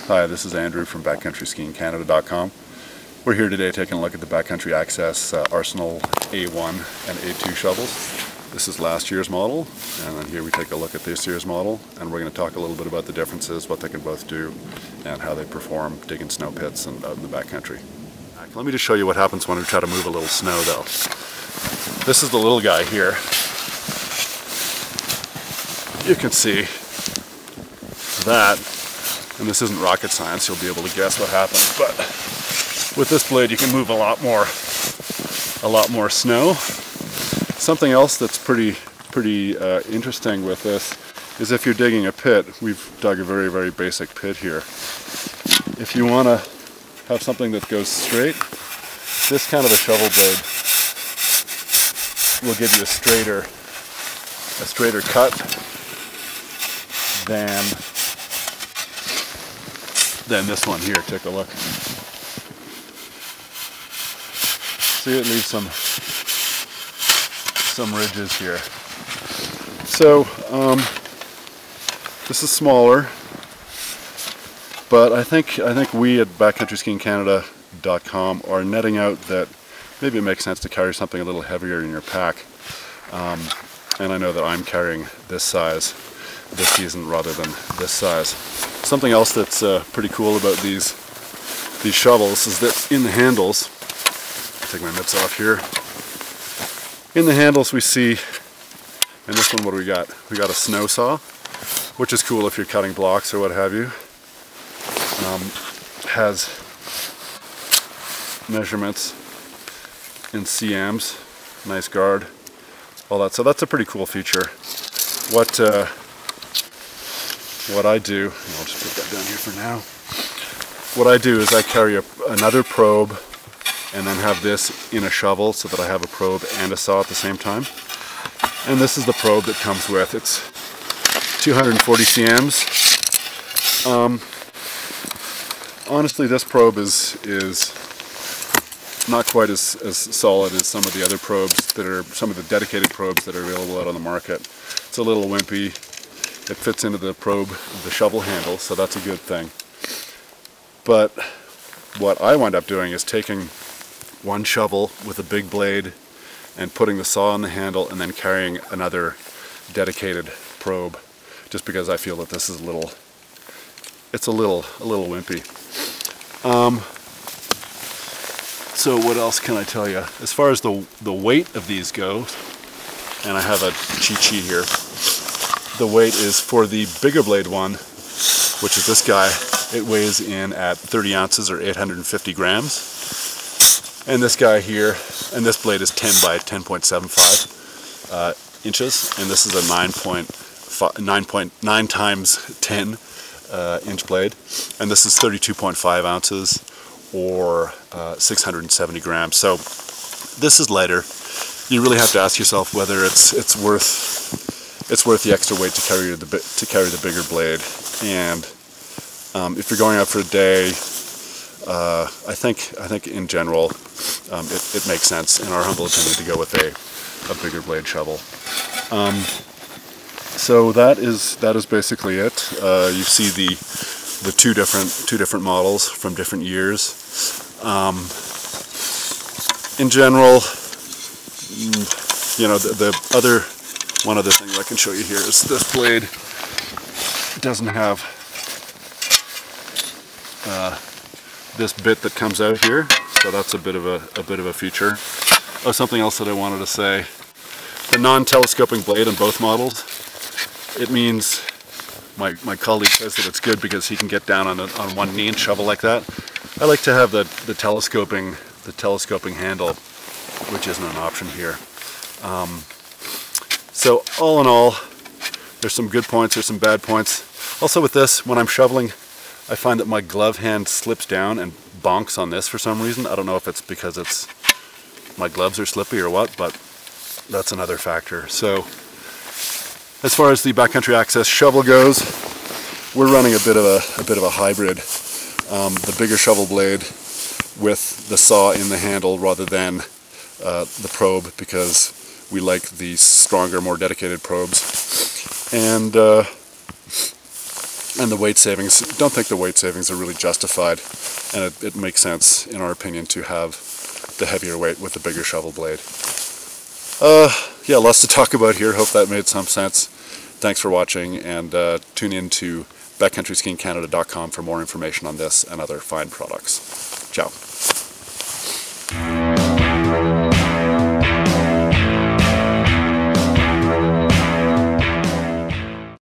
Hi, this is Andrew from BackcountrySkiingCanada.com. We're here today taking a look at the Backcountry Access Arsenal A1 and A2 shovels. This is last year's model, and then here we take a look at this year's model, and we're going to talk a little bit about the differences, what they can both do, and how they perform digging snow pits and out in the backcountry. Let me just show you what happens when we try to move a little snow though. This is the little guy here. You can see that, and this isn't rocket science, you'll be able to guess what happens, but with this blade you can move a lot more snow. Something else that's pretty interesting with this is if you're digging a pit. We've dug a very basic pit here. If you want to have something that goes straight, this kind of a shovel blade will give you a straighter cut than this one here. Take a look. See, it leaves some ridges here. So this is smaller, but I think we at BackcountrySkiingCanada.com are netting out that maybe it makes sense to carry something a little heavier in your pack. And I know that I'm carrying this size this season rather than this size. Something else that's pretty cool about these shovels is that in the handles, I'll take my mitts off here. In the handles we see, and this one, what do we got? We got a snow saw, which is cool if you're cutting blocks or what have you. Has measurements in cms, nice guard, all that. So that's a pretty cool feature. What I do, and I'll just put that down here for now. What I do is I carry another probe and then have this in a shovel so that I have a probe and a saw at the same time. And this is the probe that comes with. It's 240 cms. Honestly, this probe is not quite as solid as some of the other probes that are, some of the dedicated probes that are available out on the market. It's a little wimpy. It fits into the probe, the shovel handle, so that's a good thing. But what I wind up doing is taking one shovel with a big blade and putting the saw on the handle and then carrying another dedicated probe, just because I feel that this is a little wimpy. So what else can I tell you? As far as the weight of these go, and I have a cheat sheet here, the weight is for the bigger blade one, which is this guy, it weighs in at 30 ounces or 850 grams. And this guy here, and this blade is 10 by 10.75 inches, and this is a 9.9 times 10 inch blade, and this is 32.5 ounces or 670 grams. So this is lighter. You really have to ask yourself whether it's worth the extra weight to carry the bigger blade. And if you're going out for a day, I think in general it makes sense, in our humble opinion, to go with a bigger blade shovel. So that is basically it. You see the two different models from different years. In general, you know, one other thing that I can show you here is this blade doesn't have this bit that comes out here, so that's a bit of a feature. Oh, something else that I wanted to say: the non-telescoping blade on both models. It means my colleague says that it's good because he can get down on one knee and shovel like that. I like to have the telescoping handle, which isn't an option here. So all in all, there's some good points, there's some bad points. Also with this, when I'm shoveling, I find that my glove hand slips down and bonks on this for some reason. I don't know if it's because my gloves are slippy or what, but that's another factor. So as far as the Backcountry Access shovel goes, we're running a bit of a hybrid. The bigger shovel blade with the saw in the handle rather than the probe, because we like the stronger, more dedicated probes. And And the weight savings, don't think the weight savings are really justified, and it makes sense, in our opinion, to have the heavier weight with the bigger shovel blade. Yeah, lots to talk about here. Hope that made some sense. Thanks for watching, and tune in to backcountryskiingcanada.com for more information on this and other fine products. Ciao.